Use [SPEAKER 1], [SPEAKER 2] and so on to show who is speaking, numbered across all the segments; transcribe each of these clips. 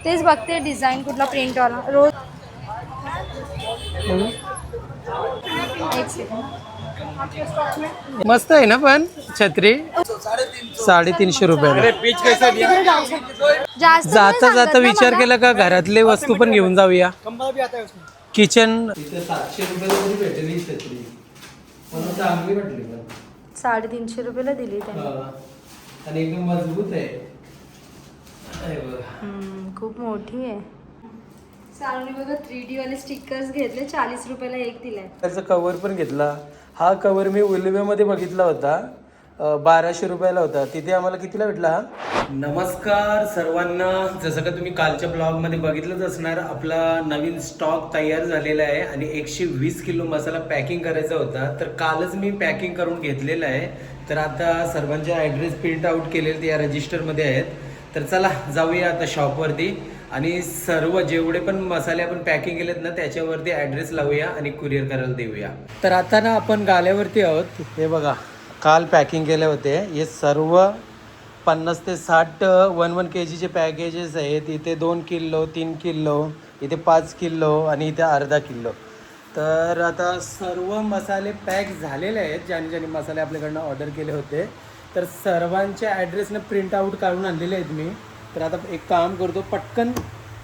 [SPEAKER 1] तेच बघते डिझाईन कुठला प्रिंट वाला रोज. एक सेकंड.
[SPEAKER 2] मस्त आहे ना पण छत्री 350 रुपये.
[SPEAKER 1] जास्त
[SPEAKER 2] जाता जाता विचार केला का घरातले वस्तू पण घेऊन जाऊया. किचन 700 रुपये भेटेल ही छत्री. मला चांगली वाटली पण
[SPEAKER 1] 350 रुपयाला दिली त्यांनी.
[SPEAKER 2] आणि एकदम मजबूत आहे.
[SPEAKER 1] खूप मोठी आहे. सानूने बघा 3D वाले स्टिकर्स घेतले 40 रुपयाला एक दिलाय.
[SPEAKER 2] त्याचा कव्हर पण घेतला. हा कव्हर मी उल्वेमध्ये बघितला होता 1200 रुपयाला होता. तिथे आम्हाला कितीला भेटला. नमस्कार सर्वांना. जसं का तुम्ही कालच्या ब्लॉगमध्ये बघितलंच असणार, आपला नवीन स्टॉक तयार झालेला आहे आणि 120 किलो मसाला पॅकिंग करायचा होता. तर कालच मी पॅकिंग करून घेतलेला आहे. तर आता सर्वांचे ॲड्रेस प्रिंट आउट केलेले ते या रजिस्टरमध्ये आहेत. तर चला जाऊया आता शॉपवरती आणि सर्व जेवढे पण मसाले आपण पॅकिंग केलेत ना त्याच्यावरती ॲड्रेस लावूया आणि कुरिअर करायला देऊया. तर आता ना आपण गाल्यावरती आहोत. हे बघा काल पॅकिंग केले होते. हे सर्व 50 ते 60 1 kgचे पॅकेजेस आहेत. इथे 2 किलो 3 किलो, इथे 5 किलो आणि इथे अर्धा किलो. तर आता सर्व मसाले पॅक झालेले आहेत. ज्याने ज्याने मसाले आपल्याकडनं ऑर्डर केले होते तर सर्वांचे ॲड्रेसनं प्रिंट आऊट काढून आणलेले आहेत मी. तर आता एक काम करतो, पटकन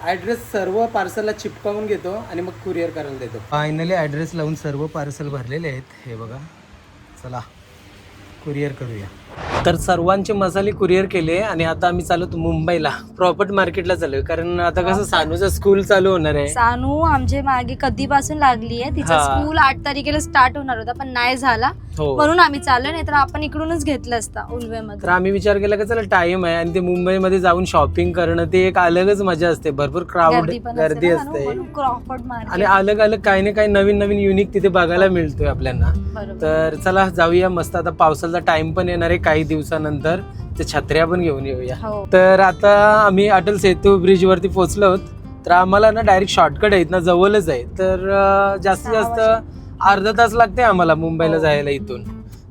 [SPEAKER 2] ॲड्रेस सर्व पार्सलला चिपकावून घेतो आणि मग कुरिअर करायला देतो. फायनली ॲड्रेस लावून सर्व पार्सल भरलेले आहेत. हे बघा, चला कुरिअर करूया. तर सर्वांचे मसाले कुरिअर केले आणि आता आम्ही चालवतो मुंबईला, प्रॉपर्टी मार्केटला चालू. कारण आता कसं सानूचं स्कूल चालू होणार आहे.
[SPEAKER 1] सानू आमच्या मागे कधीपासून लागली आहे. तिचा स्कूल 8 तारखेला स्टार्ट होणार होता पण नाही झाला, म्हणून आम्ही चाललो. नाही तर आपण इकडूनच घेतलं असतं उल्वेमध्ये.
[SPEAKER 2] तर आम्ही विचार केला की चला टाइम आहे आणि ते मुंबईमध्ये जाऊन शॉपिंग करणं ते एक अलगच मजा असते. भरपूर क्राऊड गर्दी असते आणि अलग अलग काही ना काही नवीन नवीन युनिक तिथे बघायला मिळतोय आपल्याला. तर चला जाऊया मस्त. आता पावसाचा टाइम पण येणार आहे काही दिवसानंतर, ते छत्र्या पण घेऊन येऊया. तर आता आम्ही अटल सेतू ब्रिज वरती पोहोचलो आहोत. तर आम्हाला ना डायरेक्ट शॉर्टकट आहेत ना, जवळच आहे. तर जास्तीत जास्त अर्धा तास लागते आम्हाला मुंबईला जायला इथून.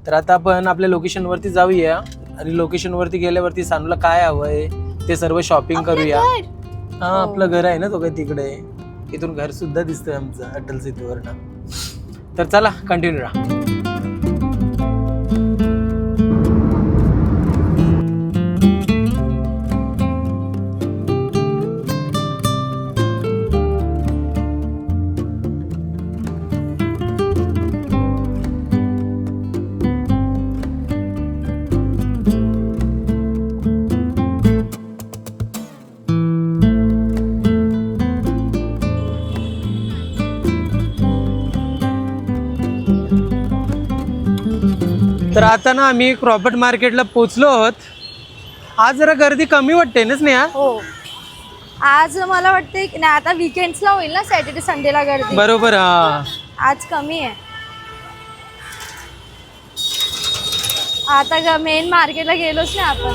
[SPEAKER 2] तर आता आपण आपल्या लोकेशन वरती जाऊया आणि लोकेशन वरती गेल्यावरती सानूला काय हवंय ते सर्व शॉपिंग करूया. हा आपलं घर आहे ना तो काही तिकडे. इथून घर सुद्धा दिसतंय आमचं अटल सेतूवरनं. तर चला कंटिन्यू राहा. तर आता ना आम्ही क्रॉफर्ड मार्केटला पोहोचलो आहोत. आज जरा गर्दी कमी वाटते ना स्नेहा.
[SPEAKER 1] हो आज मला वाटते की नाही, आता वीकेंड्सला होईल ना, सॅटर्डे संडेला गर्दी.
[SPEAKER 2] बरोबर. हा
[SPEAKER 1] आज कमी आहे. आता मेन मार्केटला गेलोच नाही आपण.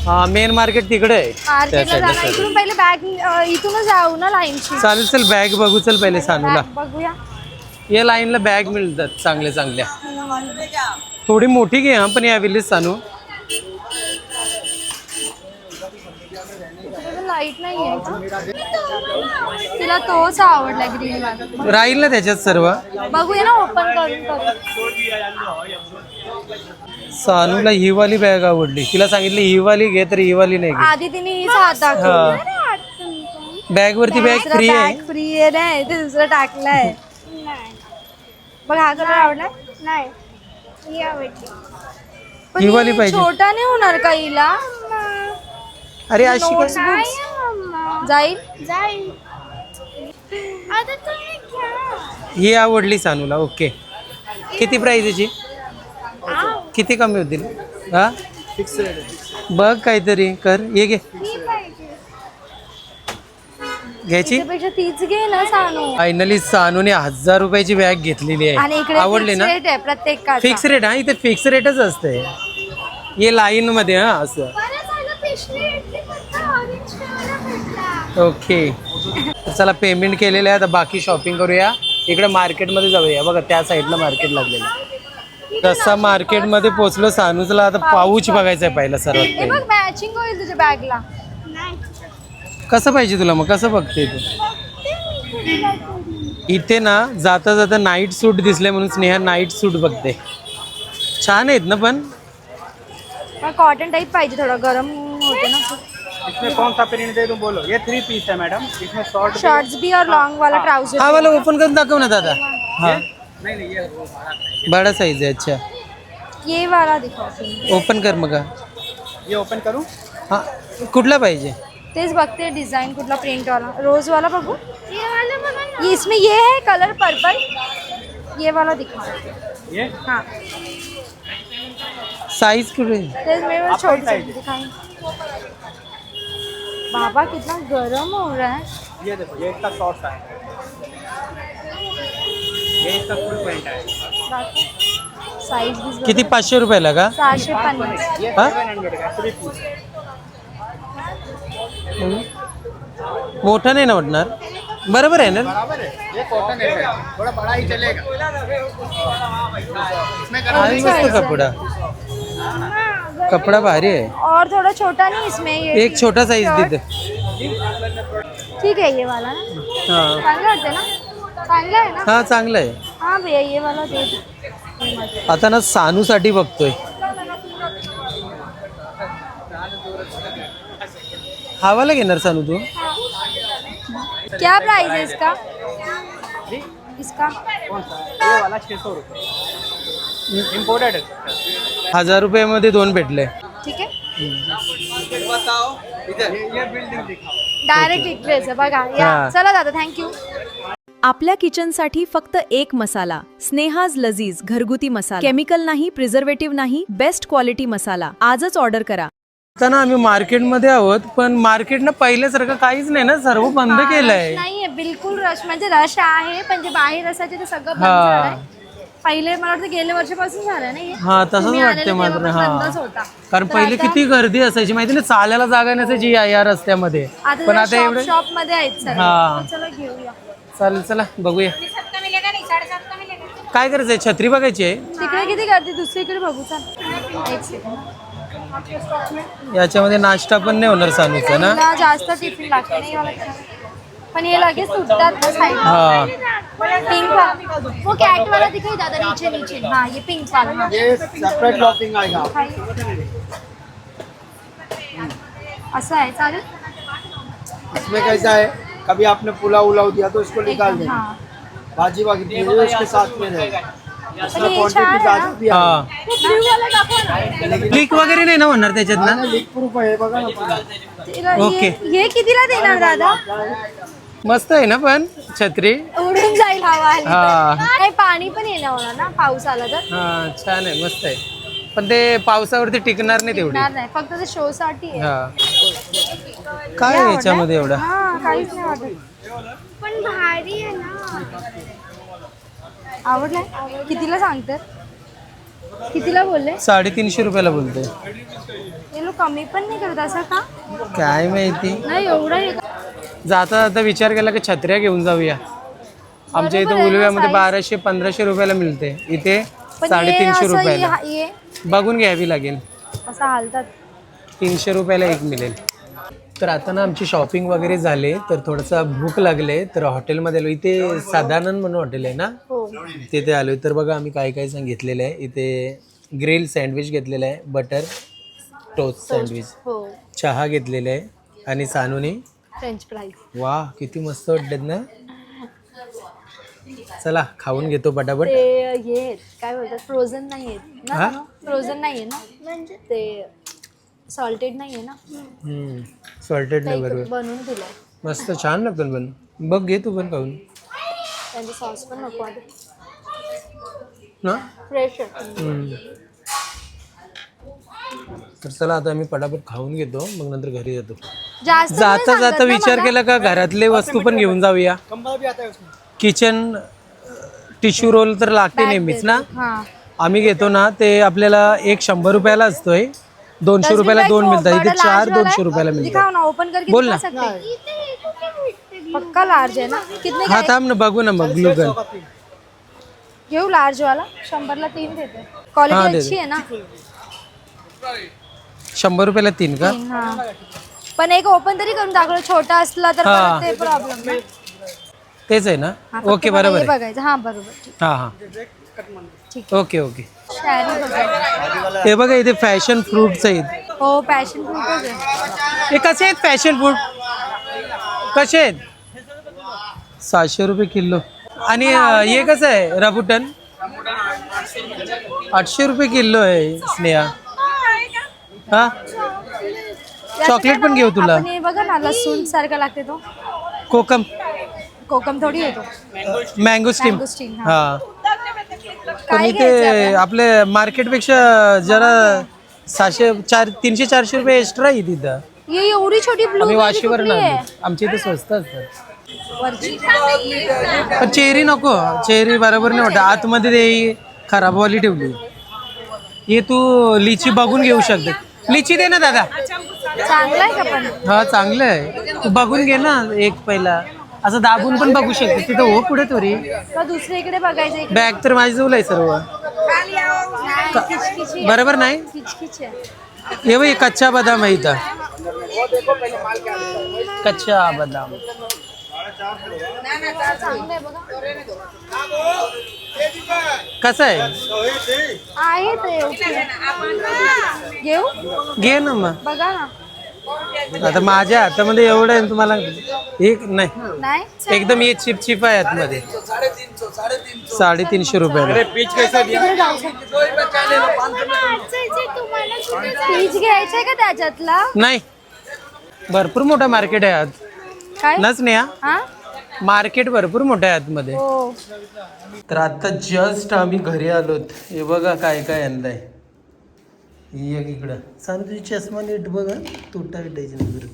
[SPEAKER 2] हा मेन मार्केट तिकडे आहे.
[SPEAKER 1] मार्केटला जाणार इकडून पहिले बॅग इथूनच जाऊ ना लाईनची.
[SPEAKER 2] चालेल चल बॅग बघू. चल पहिले सानूला
[SPEAKER 1] बघूया.
[SPEAKER 2] या लाईनला बॅग मिळतात चांगल्या चांगल्या. थोडी मोठी घे हा पण यावेळी सानू.
[SPEAKER 1] लाईट नाहीये का? तिला तोच आवडला ग्रीन वाला.
[SPEAKER 2] राहील ना त्याच्यात सर्व.
[SPEAKER 1] बघूया ना ओपन करून.
[SPEAKER 2] सानूला ही वाली बॅग आवडली. तिला सांगितलं ही वाली घे तर ही वाली नाही घे.
[SPEAKER 1] आधी तिने हीच हात दाखवली.
[SPEAKER 2] बॅग वरती बॅग फ्री आहे.
[SPEAKER 1] फ्री आहे ना, ते दुसरं टाकलंय. बघ हा कलर आवडला नाही.
[SPEAKER 2] ही वाली पाहिजे.
[SPEAKER 1] छोटा नाही होणार का हिला?
[SPEAKER 2] अरे अशी
[SPEAKER 1] जाईल.
[SPEAKER 2] ही आवडली सानूला. ओके किती प्राइस याची? किती कमी होतील? हा फिक्स रेट बघ काहीतरी कर. ये घे घ्यायची.
[SPEAKER 1] तीच घे ना सानू.
[SPEAKER 2] फायनली सानूने 1000 रुपयाची बॅग घेतलेली आहे. आवडली ना?
[SPEAKER 1] प्रत्येक
[SPEAKER 2] फिक्स रेट. हा इथे फिक्स रेटच असते. ये लाईन मध्ये. हा असं ओके. चला पेमेंट केलेलं आहे. आता बाकी शॉपिंग करूया. इकडे मार्केटमध्ये जाऊया. बघा त्या साईडला मार्केट लागलेलं. तसा मार्केटमध्ये पोहोचलो. सानूला आता पाऊच बघायचा आहे पहिला सर्वात.
[SPEAKER 1] मॅचिंग होईल तुझ्या बॅगला.
[SPEAKER 2] कसं पाहिजे तुला मग? कसं बघते तू? इथे ना जाता जाता नाईट सूट दिसले म्हणून स्नेहा नाईट सूट बघते. छान आहेत ना पण.
[SPEAKER 1] कॉटन टाइप पाहिजे, थोडं गरम होते ना.
[SPEAKER 3] इसमें कौन सा प्रिंट दे दूं बोलो? ये 3 पीस है मैडम, इसमें शॉर्ट
[SPEAKER 1] शर्ट्स भी और लॉन्ग वाला ट्राउजर.
[SPEAKER 2] हा वाला ओपन करून दाखव ना दादा. हा
[SPEAKER 3] नहीं ये वो
[SPEAKER 2] बड़ा साइज आहे. अच्छा
[SPEAKER 1] ये वाला दिखाओ.
[SPEAKER 2] ओपन कर मग.
[SPEAKER 3] ये ओपन करूं?
[SPEAKER 2] हा कुठला पाहिजे?
[SPEAKER 1] तेच बघते डिझाइन कुठला, प्रिंट वाला, रोज वाला बघू. ये वाला बघा. ये इसमें ये है कलर पर्पल. ये वाला दिखाओ.
[SPEAKER 3] ये
[SPEAKER 1] हाँ
[SPEAKER 2] साइज कुठे?
[SPEAKER 1] तेज मेरे को छोटी साइज दिखाएं. बाबा कितना गरम हो रहा है.
[SPEAKER 3] ये देखो, ये इसका शॉर्ट्स है, ये इसका फुल पैंट है.
[SPEAKER 1] साइज भी
[SPEAKER 2] किती? 500 रुपयाला का?
[SPEAKER 1] 650.
[SPEAKER 3] ये
[SPEAKER 2] हाँ?
[SPEAKER 3] 700 का 3 पीस.
[SPEAKER 2] मोठा नाही ना वाटणार? बरोबर आहे ना?
[SPEAKER 3] बराबर है, ये कॉटन है, थोड़ा बड़ा ही चलेगा. इसमें
[SPEAKER 2] आहे मस्त कपडा. कपडा भारी आहे.
[SPEAKER 1] और थोड़ा छोटा नहीं इसमें, ये
[SPEAKER 2] एक छोटा साइज देते.
[SPEAKER 1] ठीक है ये वाला ना.
[SPEAKER 2] हा
[SPEAKER 1] चांगला वाटते ना? चांगला आहे ना?
[SPEAKER 2] हा चांगला आहे.
[SPEAKER 1] हाँ भैया ये वाला दे दो.
[SPEAKER 2] आता ना सानूसाठी बघतोय. हा वाला घेणार सानू तू?
[SPEAKER 1] क्या प्राइस है इसका? इसका
[SPEAKER 3] कौन सा? ये वाला 600 रुपये, इम्पोर्टेड है.
[SPEAKER 2] 1000 रुपयामध्ये 2 भेटले.
[SPEAKER 1] ठीक है.
[SPEAKER 3] बताओ इधर, ये बिल्डिंग दिखाओ.
[SPEAKER 1] डायरेक्ट इकडेच आहे बघा. या
[SPEAKER 2] हा.
[SPEAKER 1] चला दादा, थँक्यू.
[SPEAKER 4] आपल्या किचनसाठी फक्त एक मसाला, स्नेहाज लजीज घरगुती मसाला. केमिकल नाही, प्रिझर्वेटिव्ह नाही, बेस्ट क्वालिटी मसाला. आजच ऑर्डर करा.
[SPEAKER 2] आता ना आम्ही मार्केटमध्ये आहोत, पण मार्केट ना पहिल्यासारखं काहीच नाही ना, सर्व बंद केलंय.
[SPEAKER 1] नाहीये बिलकुल. रश म्हणजे रश आहे, पण जे बाहेर असायचे ते सगळं बंद
[SPEAKER 2] हा.
[SPEAKER 1] झालंय. पहिले मला वाटतं गेल्या वर्षापासून झालं नाही.
[SPEAKER 2] हा तसंच
[SPEAKER 1] तुम्ही
[SPEAKER 2] वाटतं
[SPEAKER 1] आलेले
[SPEAKER 2] मात्र.
[SPEAKER 1] तेव्हा पण बंदच
[SPEAKER 2] हा
[SPEAKER 1] होता.
[SPEAKER 2] कारण
[SPEAKER 1] तर
[SPEAKER 2] पहिले
[SPEAKER 1] आता-
[SPEAKER 2] किती गर्दी असायची माहिती ना, चालायला जागा नसायची या रस्त्यामध्ये. पण आता एवढे.
[SPEAKER 1] शॉप मध्ये आहेत सर.
[SPEAKER 2] हा.
[SPEAKER 1] चला घेऊया.
[SPEAKER 2] चालेल चला बघूया. काय करायचंय? छत्री बघायची आहे.
[SPEAKER 1] तिकडे किती गर्दी, दुसरीकडे बघू. चल एक सेकंड.
[SPEAKER 2] याच्यामध्ये नाश्ता पण नाही होणार सानूचा ना.
[SPEAKER 1] मला जास्त टिफिन लागते नाही मला. पण हे लगेच सुटतात ना साईड.
[SPEAKER 2] हा
[SPEAKER 1] पिंक वाला वो कैट वाला दिखाई दादा, नीचे नीचे. हाँ ये पिंक वाला.
[SPEAKER 3] ये सेपरेट लॉकिंग आएगा.
[SPEAKER 1] असं आहे, चालेल.
[SPEAKER 3] इसमें कैसा है, कभी आपने पुलाव उलाव दिया तो इसको निकाल देना.
[SPEAKER 1] हाँ.
[SPEAKER 3] भाजी वाजी दी है, उसके साथ में रहेगा. इसमें
[SPEAKER 1] ये
[SPEAKER 3] क्वांटिटी
[SPEAKER 1] छान है
[SPEAKER 3] ज्यादा
[SPEAKER 1] ना?
[SPEAKER 3] भी है.
[SPEAKER 2] हा.
[SPEAKER 1] वो ब्लू वाला दाखव ना.
[SPEAKER 2] लीक वगैरे नाही ना होणार त्याच्यात ना?
[SPEAKER 3] लीक प्रूफ आहे बघा ना पुढे.
[SPEAKER 1] तिला
[SPEAKER 2] ओके.
[SPEAKER 1] ये कितीला देणार दादा?
[SPEAKER 2] मस्त आहे ना पण छत्री.
[SPEAKER 1] उडून जाईल हवा आली तर.
[SPEAKER 2] हा.
[SPEAKER 1] नाही पाणी पण येणार होणार ना पाऊस आला तर.
[SPEAKER 2] हा छान आहे, मस्त आहे. पण ते पावसावरती टिकणार नाही तेवढी.
[SPEAKER 1] येणार नाही, फक्त ते शो साठी आहे.
[SPEAKER 2] हा काय आहे याच्यामध्ये एवढं?
[SPEAKER 1] हा काहीच नाही वाटत, पण भारी आहे ना. आवडलाय? कितीला सांगतात? कितीला बोलले?
[SPEAKER 2] 350 रुपयाला बोलतोय.
[SPEAKER 1] हे लोक कमी पण नाही करत असं का?
[SPEAKER 2] काय माहिती.
[SPEAKER 1] नाही एवढं हे.
[SPEAKER 2] जाता जाता विचार केला की छत्र्या घेऊन जाऊया. आमच्या इथे
[SPEAKER 1] बरोबर आहे ना,
[SPEAKER 2] उलव्यामध्ये
[SPEAKER 1] size.
[SPEAKER 2] 1200-1500 रुपयाला मिळते. इथे
[SPEAKER 1] पण हे
[SPEAKER 2] 350
[SPEAKER 1] असं
[SPEAKER 2] रुपयाला.
[SPEAKER 1] ये
[SPEAKER 2] बघून घ्यावी लागेल.
[SPEAKER 1] असं हालतात.
[SPEAKER 2] 300 रुपयाला एक मिळेल. तर आता ना आमची शॉपिंग वगैरे झाले, तर थोडंसं भूक लागले, तर हॉटेलमध्ये आलो. इथे सदानंद म्हणून हॉटेल आहे ना,
[SPEAKER 1] हो.
[SPEAKER 2] तिथे आलो. तर बघा आम्ही काय काय घेतलेलं आहे. इथे ग्रिल सँडविच घेतलेलं आहे, बटर टोस्ट सँडविच,
[SPEAKER 1] हो.
[SPEAKER 2] चहा घेतलेला आहे आणि सानूने.
[SPEAKER 1] French fries.
[SPEAKER 2] वा किती मस्त वाटतात ना. चला खाऊन घेतो पटापट.
[SPEAKER 1] ते हे आहेत, काय बोलतात, फ्रोझन नाही आहेत
[SPEAKER 2] हा?
[SPEAKER 1] ना? फ्रोझन नाही आहे ना, म्हणजे ते सॉल्टेड नाही आहे ना,
[SPEAKER 2] सॉल्टेड नाही.
[SPEAKER 1] ते
[SPEAKER 2] बरोबर,
[SPEAKER 1] बनवून दिलंय.
[SPEAKER 2] मस्त छान लागतं पण. बघ घे तू पण खाऊन
[SPEAKER 1] त्यांचे सॉस पण नको वाटत
[SPEAKER 2] ना.
[SPEAKER 1] फ्रेश आहे.
[SPEAKER 2] तर चला आता आम्ही पटापट खाऊन घेतो, मग नंतर घरी जातो.
[SPEAKER 1] जास्त नाही
[SPEAKER 2] जाता
[SPEAKER 1] सांगत
[SPEAKER 2] जाता
[SPEAKER 1] ना
[SPEAKER 2] विचार
[SPEAKER 1] मला.
[SPEAKER 2] केला का घरातले वस्तू पण घेऊन जाऊया.
[SPEAKER 3] कंबल भी आता है उसमें.
[SPEAKER 2] किचन टिश्यू रोल तर लागते
[SPEAKER 1] Bag
[SPEAKER 2] नेहमीच
[SPEAKER 1] देतो.
[SPEAKER 2] ना.
[SPEAKER 1] हा.
[SPEAKER 2] आम्ही घेतो ना ते आपल्याला एक 100 रुपयाला असतोय, 200 रुपयाला
[SPEAKER 1] Dustbin
[SPEAKER 2] 2
[SPEAKER 1] bag
[SPEAKER 2] मिळतात.
[SPEAKER 1] बड़ा
[SPEAKER 2] इथे 4
[SPEAKER 1] large वाला
[SPEAKER 2] 200
[SPEAKER 1] है.
[SPEAKER 2] रुपयाला
[SPEAKER 1] दिखाओ
[SPEAKER 2] मिळतात.
[SPEAKER 1] ना, ओपन करके
[SPEAKER 2] बोल
[SPEAKER 1] दिखा
[SPEAKER 2] ना.
[SPEAKER 1] सकते हैं? पक्का लार्ज है ना? कितने
[SPEAKER 2] हा
[SPEAKER 1] का
[SPEAKER 2] थांब ना, बघू ना मग. ग्लुगन
[SPEAKER 1] घेऊ लार्ज वाला. 100 ला 3 देते.
[SPEAKER 2] हाँ,
[SPEAKER 1] क्वालिटी
[SPEAKER 2] दे
[SPEAKER 1] अच्छी
[SPEAKER 2] दे.
[SPEAKER 1] है ना?
[SPEAKER 2] 100 रुपयाला 3 का?
[SPEAKER 1] 3 हाँ. पण एक ओपन तरी करून दाखवलं, छोटा असला तर
[SPEAKER 2] हा.
[SPEAKER 1] परत ते प्रॉब्लेम.
[SPEAKER 2] तेच आहे ना? ओके बरोबर आहे.
[SPEAKER 1] बघायचं. हा बरोबर. ठीक.
[SPEAKER 2] हा हा
[SPEAKER 1] ठीक.
[SPEAKER 2] Okay okay.
[SPEAKER 1] शॅरी बघा.
[SPEAKER 2] हे बघा इथे फॅशन फ्रूट्स आहेत.
[SPEAKER 1] हो पॅशन फ्रूटच आहे.
[SPEAKER 2] हे कसे आहेत फॅशन फ्रूट? कसे आहेत? 700 रुपये किलो. आणि हे कसं आहे रबुटन? 800 रुपये किलो आहे स्नेहा. हा चॉकलेट पण घेऊ तुला.
[SPEAKER 1] आपण हे बघा ना, लसूण सारखा लागते तो.
[SPEAKER 2] कोकम
[SPEAKER 1] कोकम थोडी येतो.
[SPEAKER 2] Mango steam.
[SPEAKER 1] मँगोस्टीन,
[SPEAKER 2] हा पण
[SPEAKER 1] काय
[SPEAKER 2] इथे
[SPEAKER 1] घ्यायचं आपल्याला?
[SPEAKER 2] आपले मार्केटपेक्षा जरा 300-400 रुपये एक्स्ट्रा आहे तिथं.
[SPEAKER 1] ही एवढी छोटी ब्लू
[SPEAKER 2] आम्ही वाशीवर आमच्या इथे स्वस्त असतात.
[SPEAKER 1] वरची.
[SPEAKER 2] पण चेरी नको, चेरी बरोबर नाही वाटत. आतमध्ये ते खराबवाली ठेवली. हे तू लिची बघून घेऊ शकते. लिची दे ना दादा.
[SPEAKER 1] चांगलं आहे का पण?
[SPEAKER 2] हा चांगलं आहे, तू बघून घे ना एक पहिला. असं दाबून पण बघू शकते तिथं. हो पुढे थोडी
[SPEAKER 1] का दुसरीकडे बघायचं इकडे?
[SPEAKER 2] बॅग तर माझी जवळ आहे सर्व.
[SPEAKER 1] नाही, खिचखिची आहे.
[SPEAKER 2] बरोबर नाही.
[SPEAKER 1] खिचखिची आहे.
[SPEAKER 2] हे बघ कच्चा बदाम आहे इथं. कच्चा बदाम
[SPEAKER 1] चांगलं आहे बघा.
[SPEAKER 2] कसं आहे?
[SPEAKER 1] आहे ते okay. घेऊ
[SPEAKER 2] घे ना मग.
[SPEAKER 1] बघा ना.
[SPEAKER 2] आता माझ्या हातामध्ये एवढं आहे तुम्हाला एक नाही.
[SPEAKER 1] नाही
[SPEAKER 2] एकदम हे चिप चिप आहे आतमध्ये. 350 रुपयाला.
[SPEAKER 1] तिकडे जाऊ शकतो. पीच घ्यायचंय का त्याच्यातला?
[SPEAKER 2] नाही भरपूर मोठं मार्केट आहे आत.
[SPEAKER 1] काय
[SPEAKER 2] नच नाही
[SPEAKER 1] हा.
[SPEAKER 2] मार्केट भरपूर मोठं आहे आतमध्ये.
[SPEAKER 1] हो
[SPEAKER 2] तर आता जस्ट आम्ही घरी आलोत. हे बघा काय काय आणलंय. ही एक इकडं. सांग तुझी चष्मा नीट बघा, तुटा भेटायची नाही परत.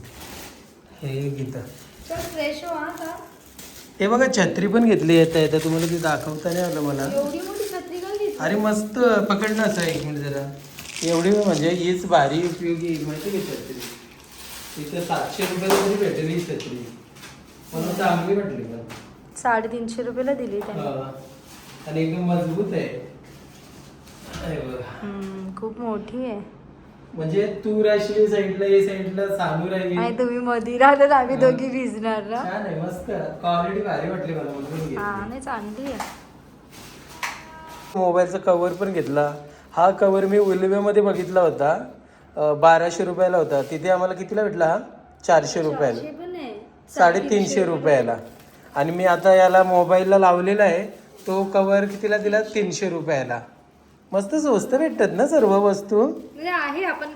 [SPEAKER 2] हे गीता.
[SPEAKER 1] फ्रेश हो. आता
[SPEAKER 2] हे बघा छत्री पण घेतली येता येता. तुम्हाला ती दाखवता नाही आलं मला.
[SPEAKER 1] एवढी मोठी छत्री का घेतली?
[SPEAKER 2] अरे मस्त पकड ना असं एक मिनिट जरा. एवढी म्हणजे हीच भारी उपयोगी माहिती का छत्री. इथे 700 रुपयाला तरी भेटेल ही छत्री. मला चांगली वाटली पण.
[SPEAKER 1] 350 रुपयाला दिली त्यांनी.
[SPEAKER 2] हा. आणि एकदम मजबूत आहे. अरे बघा.
[SPEAKER 1] खूप मोठी आहे.
[SPEAKER 2] म्हणजे तू राहिली साईडला, हे साईडला सानू राहिली.
[SPEAKER 1] आणि तुम्ही मध्ये राहिलं, आम्ही दोघी भिजणार ना.
[SPEAKER 2] छान आहे, मस्त क्वालिटी भारी वाटली मला. म्हणून
[SPEAKER 1] हा
[SPEAKER 2] घेतली.
[SPEAKER 1] नाही चांगली आहे.
[SPEAKER 2] मोबाईलचा कव्हर पण घेतला. हा कव्हर मी उल्वेमध्ये बघितला होता. 1200 रुपयाला होता. तिथे आम्हाला कितीला भेटला हा? 400 रुपयाला.
[SPEAKER 1] हे पण आहे
[SPEAKER 2] 350 रुपयाला. आणि मी आता याला मोबाईलला लावलेला आहे. तो कव्हर कितीला दिला? 300 रुपयाला. मस्त स्वस्त भेटतात ना सर्व वस्तू.
[SPEAKER 1] म्हणजे आहे, आपण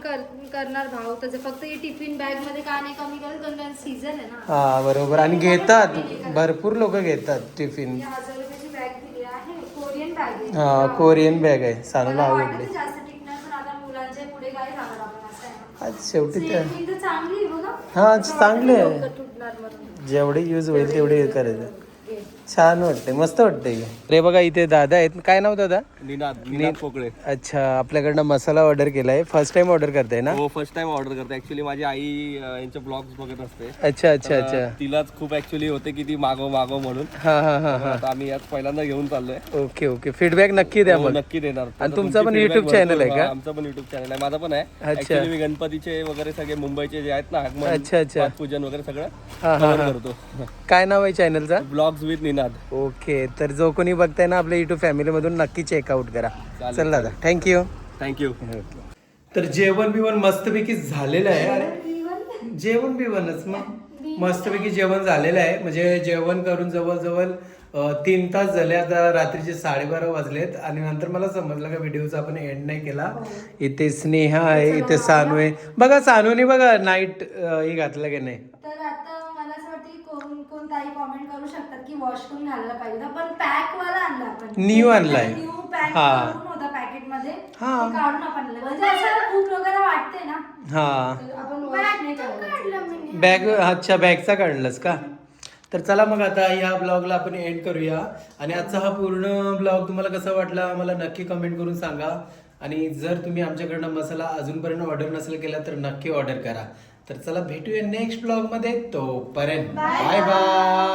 [SPEAKER 1] करणार भाव त्याचे. फक्त हे टिफिन बॅग मध्ये का नाही कमी करत, कारण सीझन आहे ना.
[SPEAKER 2] हा बरोबर. आणि घेतात भरपूर लोक घेतात टिफिन.
[SPEAKER 1] 1000 रुपयाची बॅग दिली आहे. कोरियन बॅग आहे.
[SPEAKER 2] हा कोरियन बॅग आहे. सानूला
[SPEAKER 1] मला
[SPEAKER 2] आवडली.
[SPEAKER 1] वाटतं जास्त टिकणार, पण आता मुलांच्या पुढे काय सांगणार आपण, असं आहे ना.
[SPEAKER 2] आज शेवटी तर
[SPEAKER 1] Safety तर चांगली आहे बघा.
[SPEAKER 2] हा चांगले आहे.
[SPEAKER 1] लवकर तुटणार म्हणून.
[SPEAKER 2] जेवढे यूज होईल तेवढे हे करायचं. छान वाटतंय, मस्त वाटतंय. अरे बघा इथे दादा आहेत. काय नाव दादा?
[SPEAKER 5] निनाद पोकळे.
[SPEAKER 2] अच्छा, आपल्याकडनं मसाला ऑर्डर केलाय. फर्स्ट टाइम ऑर्डर करताय ना?
[SPEAKER 5] हो फर्स्ट टाइम ऑर्डर करते. ऍक्च्युली माझी आई यांचे ब्लॉग्स बघत असते.
[SPEAKER 2] अच्छा अच्छा अच्छा.
[SPEAKER 5] तिलाच खूप ऍक्च्युली होते की ती मागव म्हणून.
[SPEAKER 2] हा हा हा हा.
[SPEAKER 5] आता आम्ही आज पहिल्यांदा घेऊन चाललोय.
[SPEAKER 2] Okay okay. फीडबॅक नक्की द्या
[SPEAKER 5] हो,
[SPEAKER 2] मग.
[SPEAKER 5] नक्की देणार.
[SPEAKER 2] आणि तुमचा पण युट्यूब चॅनल आहे का?
[SPEAKER 5] आमचा पण युट्यूब चॅनल आहे. माझा पण आहे.
[SPEAKER 2] अच्छा.
[SPEAKER 5] ऍक्च्युली मी गणपतीचे वगैरे सगळे मुंबईचे जे आहेत ना आगमन,
[SPEAKER 2] अच्छा अच्छा.
[SPEAKER 5] पाठपूजन वगैरे सगळं
[SPEAKER 2] हा हा
[SPEAKER 5] cover
[SPEAKER 2] हा.
[SPEAKER 5] करतो.
[SPEAKER 2] काय नाव आहे चॅनलचा?
[SPEAKER 5] Blogs with Ninad.
[SPEAKER 2] ओके, तर जो कोणी बघताय ना आपल्या युट्यूब फॅमिली मधून नक्की चेकआउट करा.
[SPEAKER 5] चालेल.
[SPEAKER 2] चल दादा, थँक्यू.
[SPEAKER 5] थँक्यू.
[SPEAKER 2] तर जेवण बिवण मस्तपैकी झालेलं आहे. अरे जेवण बिवणच मग मस्तपैकी जेवण झालेलं आहे. म्हणजे जेवण करून जवळजवळ 3 तास झाले. आता रात्रीचे 12:30 वाजलेत. आणि नंतर मला समजलं का व्हिडिओचा आपण एंड नाही केला. इथे स्नेहा आहे, इथे सानू आहे. बघा सानूने बघा नाईट हे घातलं की नाही.
[SPEAKER 1] तर आता मला असं वाटतं की कोण काही कॉमेंट करू शकतात की वॉश करून घालायला पाहिजे होता, पण पॅक वाला आणला आपण.
[SPEAKER 2] न्यू आणलाय.
[SPEAKER 1] न्यू पॅक
[SPEAKER 2] हा.
[SPEAKER 1] करून होता पॅकेट मध्ये.
[SPEAKER 2] हा.
[SPEAKER 1] ते काढून आपण आणलं. म्हणजे असं खूप लोकांना वाटते ना,
[SPEAKER 2] हा
[SPEAKER 1] तर आपण वॉश नाही करायला.
[SPEAKER 2] बॅग. अच्छा बॅगचा काढलास का? तर चला मग आता या ब्लॉगला आपण एंड करूया. आणि आजचा हा पूर्ण ब्लॉग तुम्हाला कसा वाटला मला नक्की कमेंट करून सांगा. आणि जर तुम्ही आमच्याकडनं मसाला अजूनपर्यंत ऑर्डर नसेल केला तर नक्की ऑर्डर करा. तर चला भेटूया नेक्स्ट ब्लॉग मध्ये. तोपर्यंत बाय बाय.